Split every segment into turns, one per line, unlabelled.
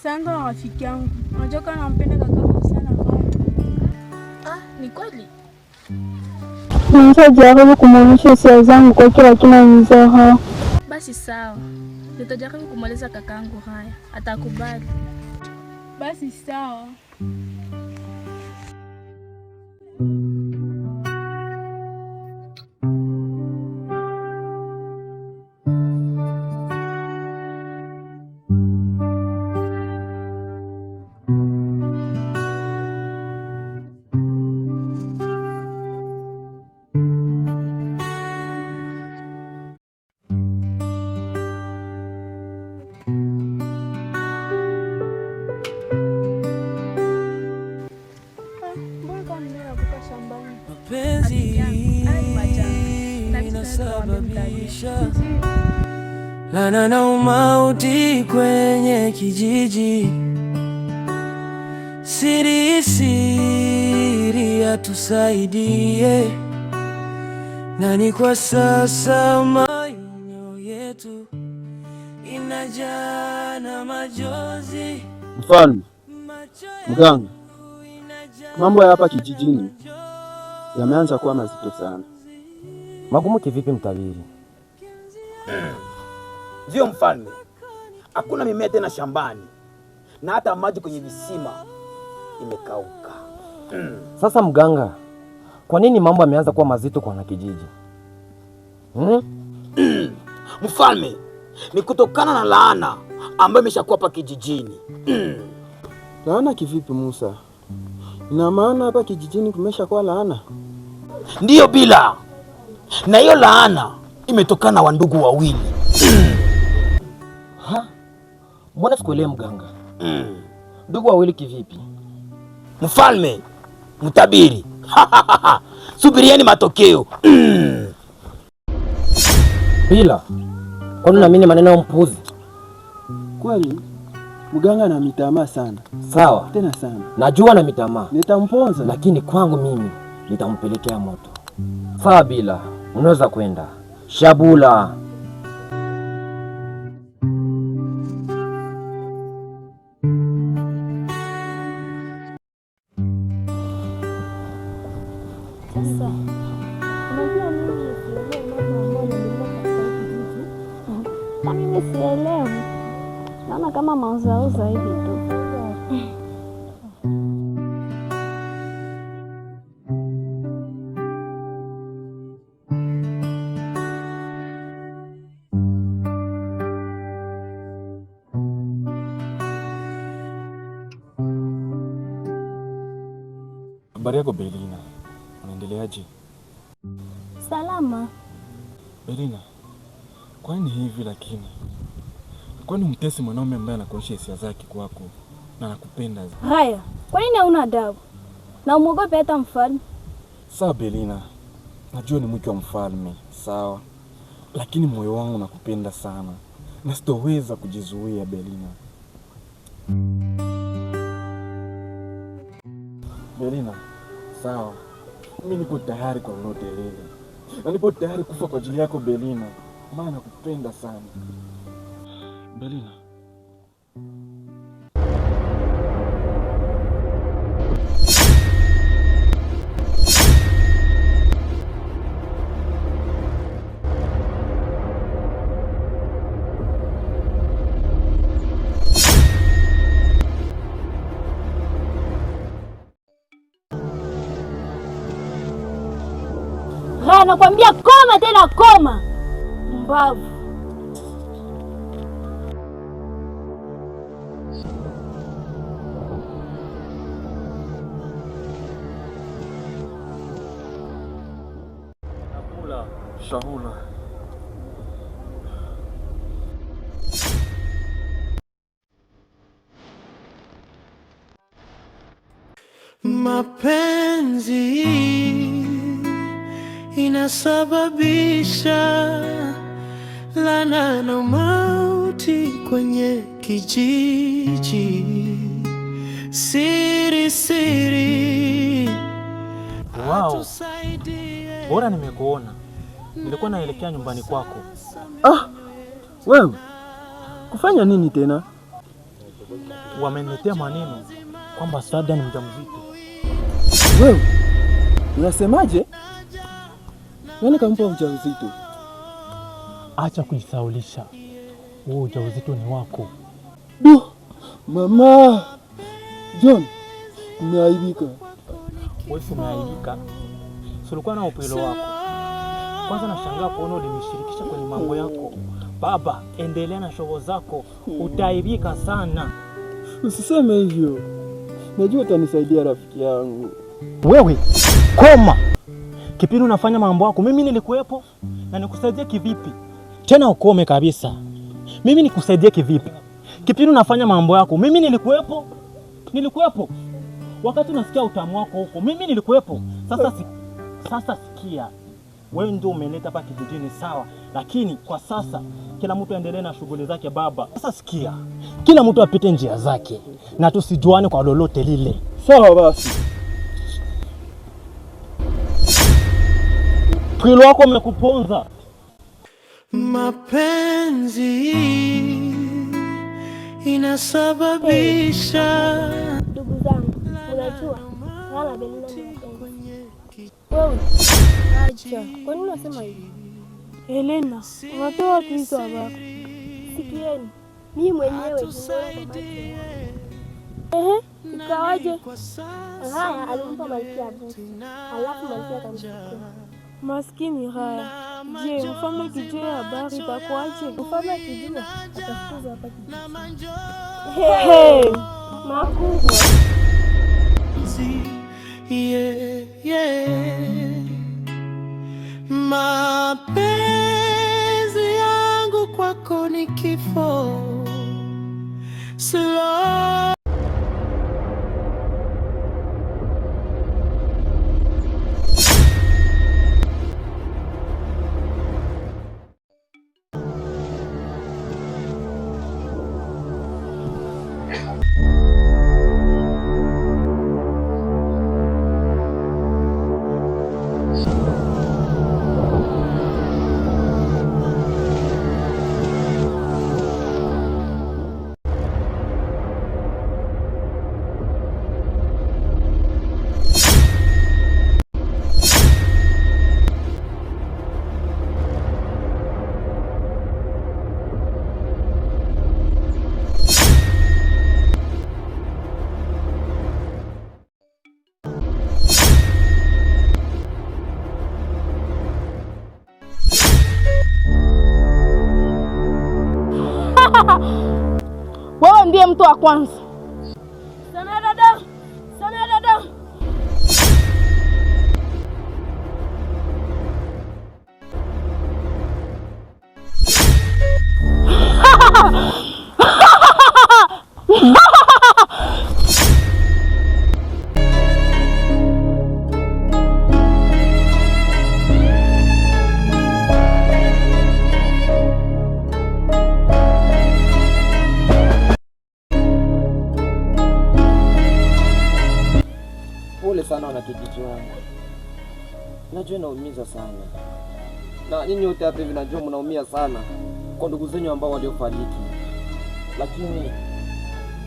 Sandra rafiki yangu. Unajua kama nampenda kakako sana baba. Ni kweli?
Nitajaribu kumwonyesha hisia zangu kwa kila kinachonizoha.
Basi sawa. Nitajaribu kumweleza kakangu haya. Atakubali. Basi sawa.
Lana na umauti kwenye kijiji, siri siri atusaidie. Nani kwa sasa mayo yetu inajaa na majozi.
Mfalme, mganga, mambo ya hapa kijijini yameanza kuwa mazito sana.
Magumu kivipi mtabiri?
Ndio mfalme, hakuna mimea tena shambani na hata maji kwenye visima imekauka.
Sasa mganga, kwa nini mambo yameanza kuwa mazito kwa wanakijiji?
Mfalme, ni kutokana na laana ambayo imeshakuwa hapa kijijini.
Laana kivipi Musa? Ina maana hapa kijijini kumeshakuwa laana?
Ndiyo bila. Na hiyo laana imetokana na wandugu wawili.
Mbona sikuelewi mganga? Ndugu wawili kivipi?
Mfalme, mtabiri. Subirieni matokeo.
Bila. Kwani unaamini maneno ya mpuzi?
Kweli mganga na mitamaa sana.
Sawa.
Tena sana.
Najua na mitamaa.
Nitamponza.
Lakini kwangu mimi nitampelekea moto. Sawa bila. Unaweza kwenda. Shabula.
Sasa, unajua mimi sielewi mambo ambayo yanaendelea katika kijiji. Na mimi sielewi. Naona kama mauzauza hivi tu.
Habari yako Belina, unaendeleaje?
Salama.
Belina, kwani hivi lakini? Kwani mtesi mwanaume ambaye anakuonyesha hisia zake kwako na anakupenda?
Haya, kwa nini hauna adabu? Na umuogope hata mfalme?
Sawa Belina, najua ni mke wa mfalme, sawa. Lakini moyo wangu nakupenda sana na sitoweza kujizuia Belina. Belina, sawa. Mimi niko tayari kwa lolote lile. Na nipo tayari kufa kwa ajili yako Belina. Maana nakupenda sana. Belina.
Nakwambia koma tena koma. Mbavu.
Shahula.
Mapenzi inasababisha laana na mauti kwenye kijiji. Siri siri.
Wow. Bora nimekuona. Nilikuwa naelekea nyumbani kwako.
Wewe kufanya nini tena?
wameniletea maneno kwamba Sada ni mjamzito.
Wewe unasemaje? Nani kampa ujauzito?
Acha kujisaulisha, huo ujauzito ni wako.
Mama John, umeaibika.
Wewe umeaibika? Si ulikuwa na upendo wako. Kwanza nashangaa kuona ulinishirikisha kwenye mambo yako. Baba, endelea na shughuli zako, utaibika sana.
Usiseme hivyo. Najua utanisaidia rafiki yangu.
Wewe koma. Kipindi unafanya mambo yako, mimi nilikuwepo na nikusaidie kivipi? Tena ukome kabisa. Mimi nikusaidie kivipi? Kipindi unafanya mambo yako, mimi nilikuwepo. Wakati unasikia utamu wako huko, mimi nilikuwepo. Sasa sikia. Wewe ndio umeleta hapa kijijini sawa, lakini kwa sasa kila mtu aendelee na shughuli zake baba. Sasa sikia. Kila mtu apite njia zake na tusijuane kwa lolote lile.
Sawa basi.
Mwili wako umekuponza.
Mapenzi inasababisha.
Ndugu zangu, unajua wala Belina ni mpenzi. Wewe acha. Kwa nini unasema hivi?
Helena, unatoa wapi hizo habari?
Sikieni, mimi mwenyewe ikawaje? Haya alimpa Malkia busi, alafu Malkia akamchukua.
Maskini Raya. Je, mfalme kijua habari itakuwaje?
Mfalme kijua atafukuzwa hapa kijijini.
Hey, makubwa.
Mapenzi yangu kwako ni kifo. Slow.
Wewe ndiye mtu wa kwanza.
Sana dada.
Pole sana wanakijiji wangu. Najua inaumiza sana. Na nyinyi wote hapa hivi najua mnaumia sana kwa ndugu zenu ambao waliofariki. Lakini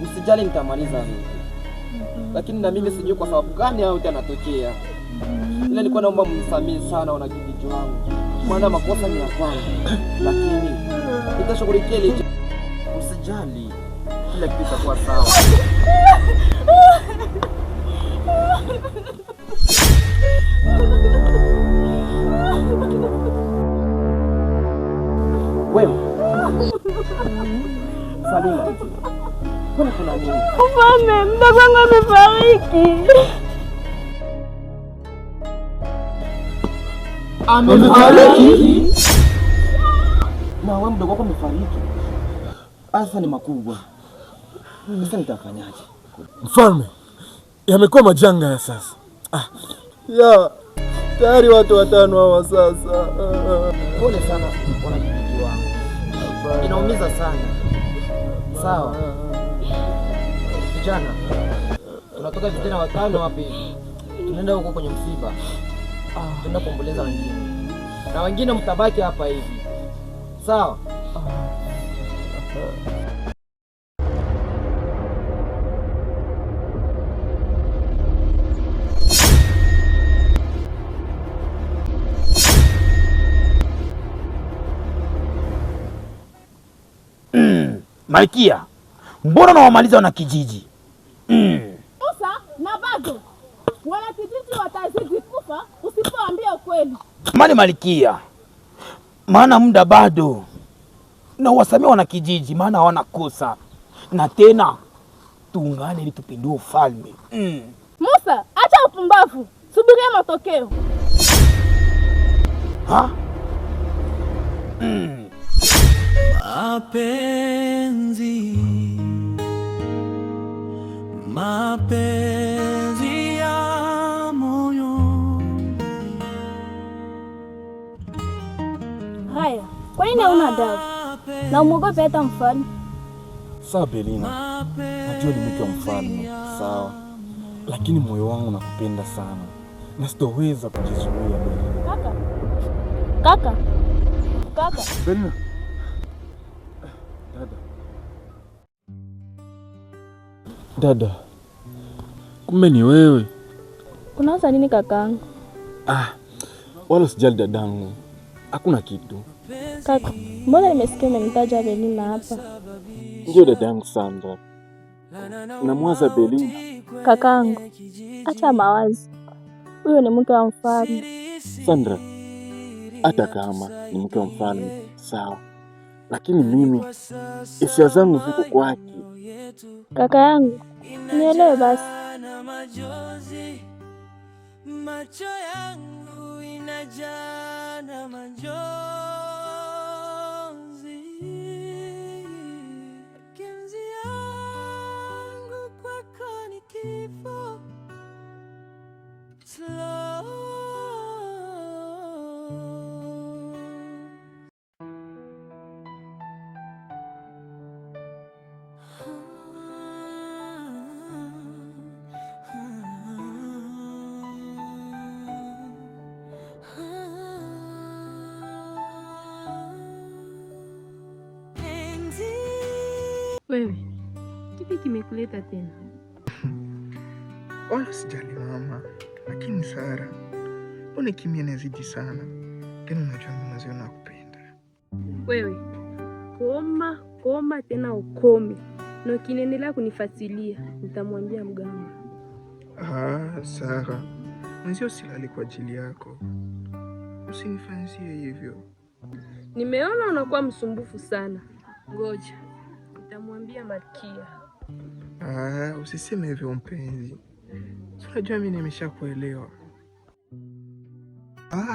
msijali, nitamaliza hivi. Lakini na mimi sijui kwa sababu gani hao yanatokea. Ila nilikuwa naomba mnisamehe sana wanakijiji wangu. Maana makosa ni ya kwangu. Lakini nitashughulikia ile. Msijali. Kila kitu kitakuwa sawa. Wewe Salima, kuna nini?
Mfalme, mdogo wangu amefariki.
Amefariki? Na wewe mdogo wako amefariki? Asa ni makubwa. Sasa nitafanyaje?
Mfalme, yamekuwa majanga ya sasa.
Tayari watu 5 hawa sasa.
Pole sana wanakijiji wangu. Inaumiza sana. Sawa. Vijana, tunatoka vijana 5 wapi? Tunaenda huko kwenye msiba. Tunaenda kuomboleza wengine. Na wengine mtabaki hapa hivi. Sawa?
Malkia, mbona unawamaliza wana kijiji?
Musa, na bado wana kijiji watazidi kufa usipoambia ukweli.
Mani Malkia, maana muda bado, na wasamia wana kijiji maana hawana kosa, na tena tuungane ili tupindue ufalme.
Musa, acha upumbavu, subiria matokeo.
Ha?
Mapenzi ya moyo.
Haya, kwa nini hauna adabu na umwogope hata mfalme?
Sawa Belina, najua ni mke wa mfalme, sawa, lakini moyo wangu nakupenda sana na sitoweza kujizuia Belina.
Kaka.
Belina. Dada, kumbe ni wewe.
Unawaza nini kakaangu?
Wala sijali dadangu, hakuna kitu.
Kaka, mbona nimesikia umenitaja Belina hapa?
Ndio dadangu Sandra, namwaza Belina.
Kakaangu, acha mawazi, huyo ni mke wa mfalme.
Sandra, hata kama ni mke wa mfalme sawa, lakini mimi hisia zangu ziko kwake.
Kaka yangu, nielewe basi.
Macho yangu inajaa na majonzi. Penzi yangu kwako ni kifo. Slow.
Wewe, kipi kimekuleta tena?
Wala sijali mama, lakini Sara, mbona kimya inazidi sana? Tena unajua mimi mazio nakupenda.
Wewe, koma tena ukome. Na ukiniendelea kunifuatilia, nitamwambia mganga.
Sara, mwenzio silali kwa ajili yako. Usinifanyisie hivyo.
Nimeona unakuwa msumbufu sana. Ngoja, nitamwambia Malkia.
Usiseme hivyo mpenzi. Unajua mimi nimeshakuelewa.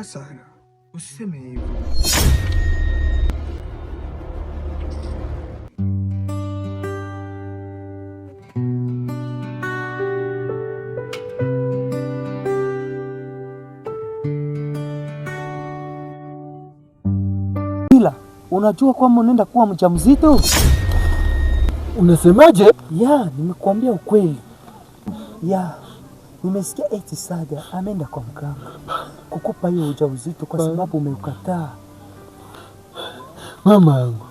Sara, usiseme hivyo.
Unajua kwamba unaenda kuwa mjamzito?
Unasemaje?
Nimekuambia ukweli. Nimesikia eti Saga ameenda kwa mganga kukupa hiyo ujauzito kwa sababu umeukataa.
Mama yangu.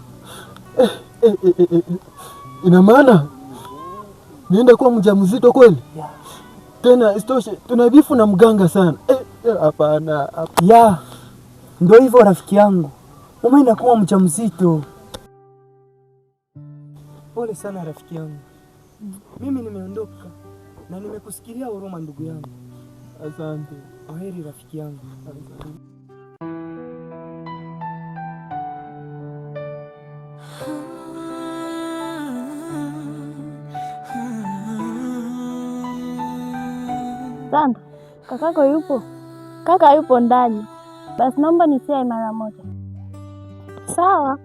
Ina maana nienda kuwa mjamzito kweli? Tena isitoshe tunabifu na mganga sana. Hapana.
Ndio hivyo rafiki yangu. Umeenda kuwa mjamzito. Pole sana rafiki yangu. Mimi nimeondoka na nimekusikilia huruma ndugu yangu.
Asante.
Kwaheri rafiki yangu.
Sandra, kakako yupo? Kaka yupo ndani. Basi naomba nisie mara moja. Sawa.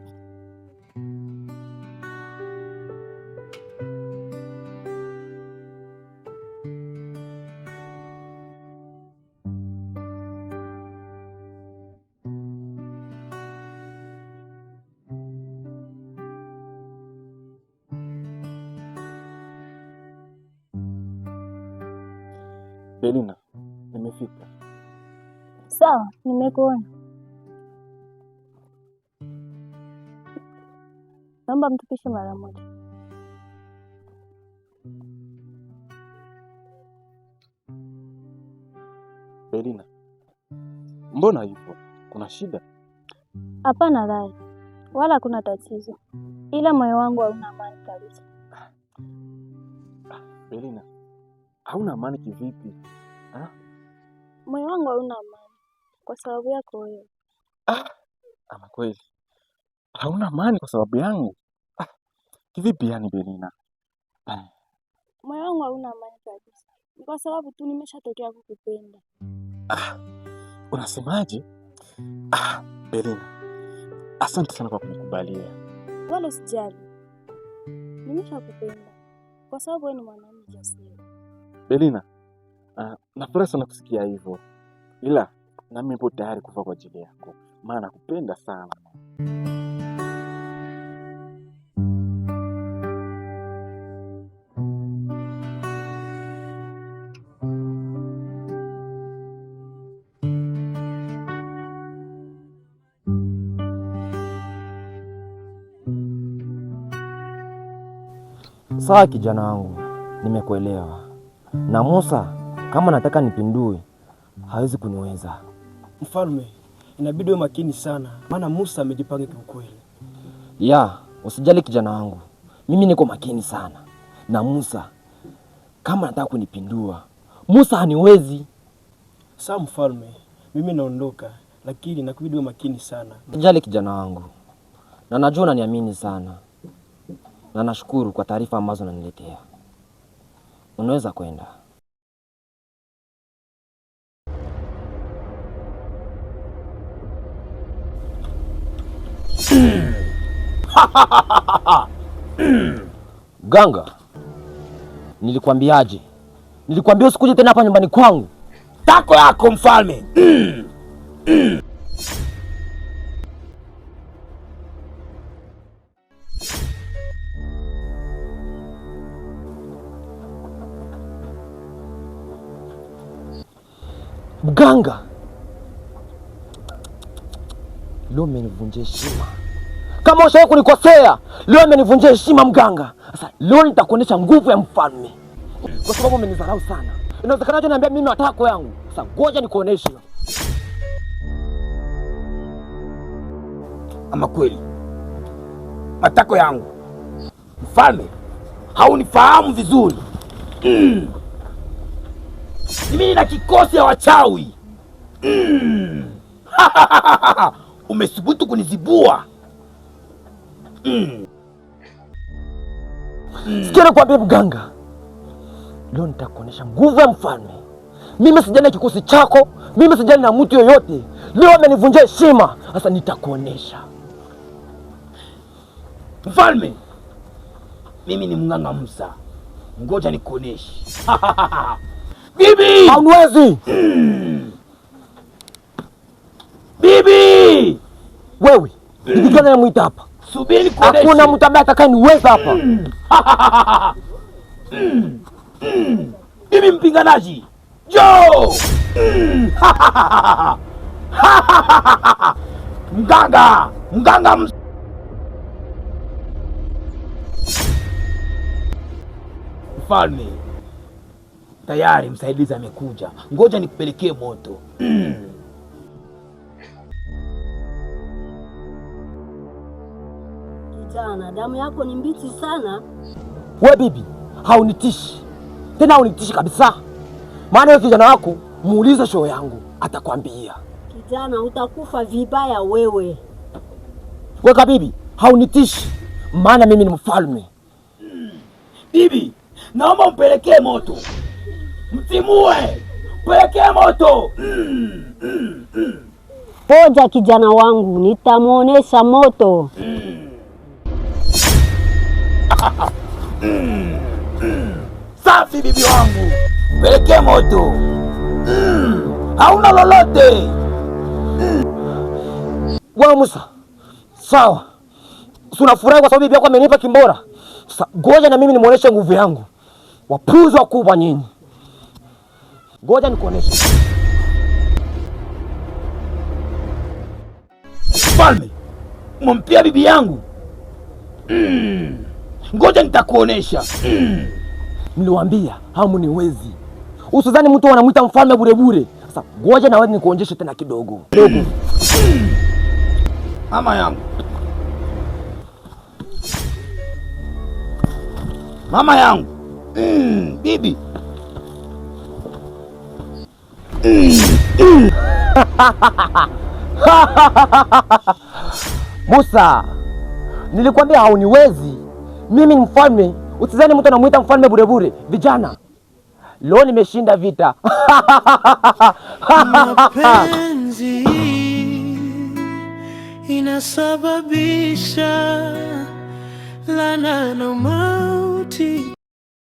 Belina, nimefika.
Sawa, nimekuona. Naomba mtupishe mara moja.
Belina, mbona hivyo? Kuna shida?
Hapana Rai, wala hakuna tatizo. ila moyo wangu hauna amani kabisa.
Belina, hauna amani kivipi?
Moyo wangu hauna amani kwa sababu yako wewe.
Ama kweli hauna amani kwa sababu yangu? Kivipi yani Belina?
Moyo wangu hauna amani kabisa kwa sababu tu nimeshatokea kukupenda.
Unasemaje? Belina, asante sana kwa kunikubalia.
Wala usijali, nimeshakupenda kwa sababu wewe ni mwanamke jasiri.
Belina, nafurahi sana kusikia hivyo, ila na mimi nipo tayari kufa kwa ajili yako, maana nakupenda sana.
Sawa kijana wangu, nimekuelewa. Na Musa kama nataka nipindue, hawezi kuniweza.
Mfalme, inabidi uwe makini sana, maana Musa amejipanga kiukweli.
Usijali kijana wangu, mimi niko makini sana. Na Musa kama nataka kunipindua, Musa haniwezi.
Sawa mfalme, mimi naondoka, lakini nakubidi uwe makini sana.
Usijali kijana wangu, na najua unaniamini sana. Na nashukuru kwa taarifa ambazo unaniletea. Unaweza kwenda. Ganga, nilikwambiaje? Nilikwambia usikuje tena hapa nyumbani kwangu.
Tako yako mfalme.
Mganga, leo umenivunjia heshima. Kama ushawahi kunikosea, leo umenivunjia heshima mganga. Sasa leo nitakuonesha nguvu ya mfalme, kwa sababu umenidharau sana. Inawezekanaje niambia mimi matako yangu? Sasa ngoja nikuoneshe.
Ama kweli matako yangu mfalme, haunifahamu vizuri. Mimi nina kikosi ya wachawi. Umethubutu kunizibua.
Sikia nakwambia mganga, leo nitakuonesha nguvu ya mfalme. Mimi sijali na kikosi chako, mimi sijali na mtu yoyote. Leo amenivunjia heshima, sasa nitakuonesha.
Mfalme, mimi ni mganga Musa. Ngoja nikuoneshe. Bibi!
Hamwezi!
Bibi!
Wewe, bibi gani anamuita hapa?
Subiri nikuoneshe.
Hakuna mtu ambaye atakayeniweza hapa.
Bibi mpinganaji. Jo! Mganga Musa. Mfalme, tayari msaidizi amekuja. Ngoja nikupelekee moto.
Kijana, damu yako ni mbichi sana.
We bibi, haunitishi tena, haunitishi kabisa. Maana wewe kijana wako, muulize show yangu, atakwambia.
Kijana, utakufa vibaya wewe.
Weka bibi, haunitishi, maana mimi ni mfalme.
Bibi, naomba umpelekee moto. Mtimue, mpelekee moto.
Poja kijana wangu, nitamuonesha moto.
Safi bibi wangu, mpelekee moto. Hauna lolote.
Wewe Musa, sawa. Unafurahi kwa sababu bibi yako amenipa kimbora. Sasa ngoja na mimi nimuoneshe nguvu yangu. Wapuzi wakubwa nyinyi. Ngoja nikuoneshe.
Mfalme, umpia bibi yangu. Ngoja nitakuonesha.
Niliwaambia hamuniwezi. Usizani mtu anamuita mfalme bure bure. Sasa ngoja na wewe nikuonyeshe tena kidogo.
Mama yangu. Mama yangu. Bibi.
Musa, nilikwambia hauniwezi. Mimi ni mfalme. Usizani mtu anamuita mfalme bure bure. Vijana, leo nimeshinda vita.
Mapenzi inasababisha laana na mauti.